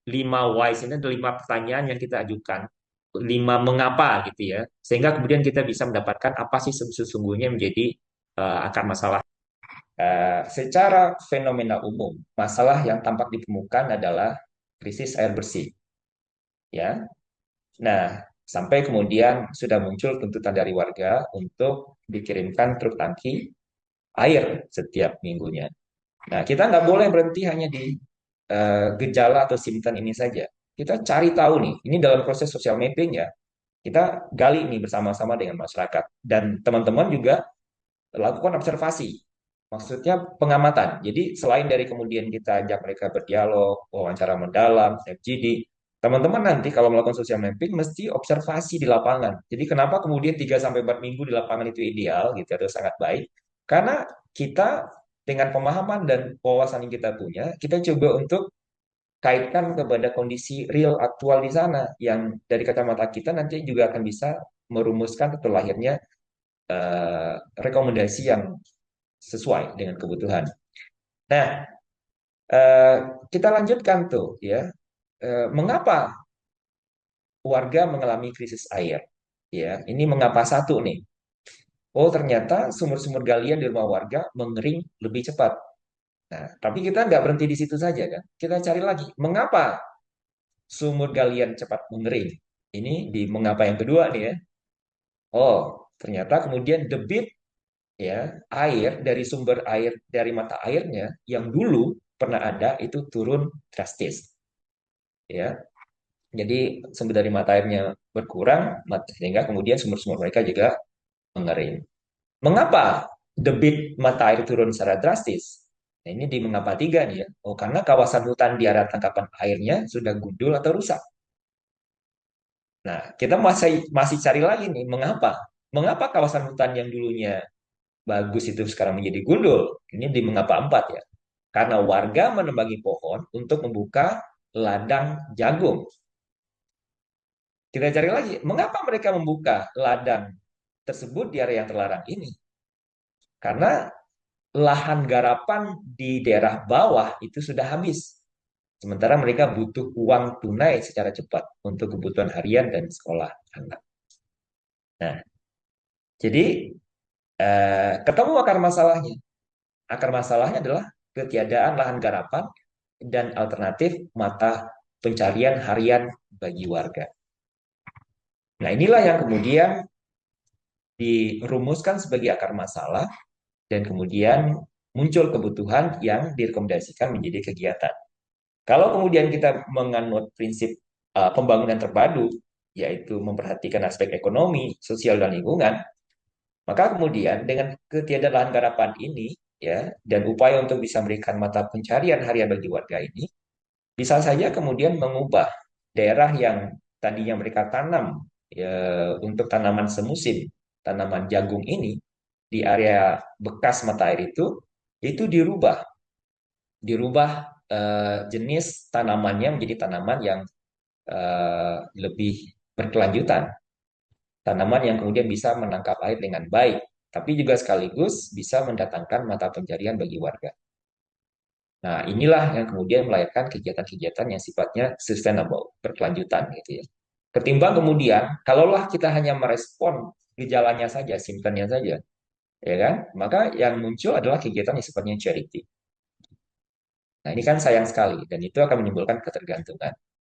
lima whys ini ada lima pertanyaan yang kita ajukan, lima mengapa gitu ya, sehingga kemudian kita bisa mendapatkan apa sih sesungguhnya menjadi akar masalah. Secara fenomena umum, masalah yang tampak di permukaan adalah krisis air bersih, ya. Nah, sampai kemudian sudah muncul tuntutan dari warga untuk dikirimkan truk tangki air setiap minggunya. Nah, kita nggak boleh berhenti hanya di gejala atau simptom ini saja. Kita cari tahu nih, ini dalam proses social mapping ya. Kita gali nih bersama-sama dengan masyarakat. Dan teman-teman juga lakukan observasi. Maksudnya pengamatan. Jadi selain dari kemudian kita ajak mereka berdialog, wawancara mendalam, FGD, teman-teman nanti kalau melakukan social mapping mesti observasi di lapangan. Jadi kenapa kemudian 3 sampai 4 minggu di lapangan itu ideal gitu atau sangat baik? Karena kita dengan pemahaman dan wawasan yang kita punya, kita coba untuk kaitkan kepada kondisi real aktual di sana yang dari kacamata kita nanti juga akan bisa merumuskan atau lahirnya rekomendasi yang sesuai dengan kebutuhan. Nah, eh, kita lanjutkan tuh ya. Mengapa warga mengalami krisis air? Ya, ini mengapa satu nih? Oh, ternyata sumur-sumur galian di rumah warga mengering lebih cepat. Nah, tapi kita nggak berhenti di situ saja kan? Kita cari lagi, mengapa sumur galian cepat mengering? Ini di mengapa yang kedua nih ya. Oh, ternyata kemudian debit ya air dari sumber air dari mata airnya yang dulu pernah ada itu turun drastis ya. Jadi sumber dari mata airnya berkurang sehingga kemudian sumber-sumber mereka juga mengering. Mengapa debit mata air turun secara drastis? Nah, ini di mengapa tiga nih ya. Oh, karena kawasan hutan di area tangkapan airnya sudah gundul atau rusak. Nah, kita masih masih cari lagi nih mengapa? Mengapa kawasan hutan yang dulunya bagus itu sekarang menjadi gundul? Ini di mengapa empat ya. Karena warga menebangi pohon untuk membuka ladang jagung. Kita cari lagi, mengapa mereka membuka ladang tersebut di area yang terlarang ini? Karena lahan garapan di daerah bawah itu sudah habis. Sementara mereka butuh uang tunai secara cepat untuk kebutuhan harian dan sekolah anak. Nah, jadi ketemu akar masalahnya. Akar masalahnya adalah ketiadaan lahan garapan dan alternatif mata pencarian harian bagi warga. Nah, inilah yang kemudian dirumuskan sebagai akar masalah dan kemudian muncul kebutuhan yang direkomendasikan menjadi kegiatan. Kalau kemudian kita menganut prinsip pembangunan terpadu, yaitu memperhatikan aspek ekonomi, sosial, dan lingkungan, maka kemudian dengan ketiadaan lahan garapan ini, ya, dan upaya untuk bisa memberikan mata pencarian harian bagi warga ini, bisa saja kemudian mengubah daerah yang tadinya mereka tanam ya, untuk tanaman semusim, tanaman jagung ini di area bekas mata air itu dirubah jenis tanamannya menjadi tanaman yang lebih berkelanjutan, tanaman yang kemudian bisa menangkap air dengan baik, tapi juga sekaligus bisa mendatangkan mata pencarian bagi warga. Nah, inilah yang kemudian melahirkan kegiatan-kegiatan yang sifatnya sustainable, berkelanjutan gitu ya. Ketimbang kemudian, kalaulah kita hanya merespon gejalanya saja, simptomnya saja, ya kan? Maka yang muncul adalah kegiatan yang sifatnya charity. Nah, ini kan sayang sekali dan itu akan menimbulkan ketergantungan.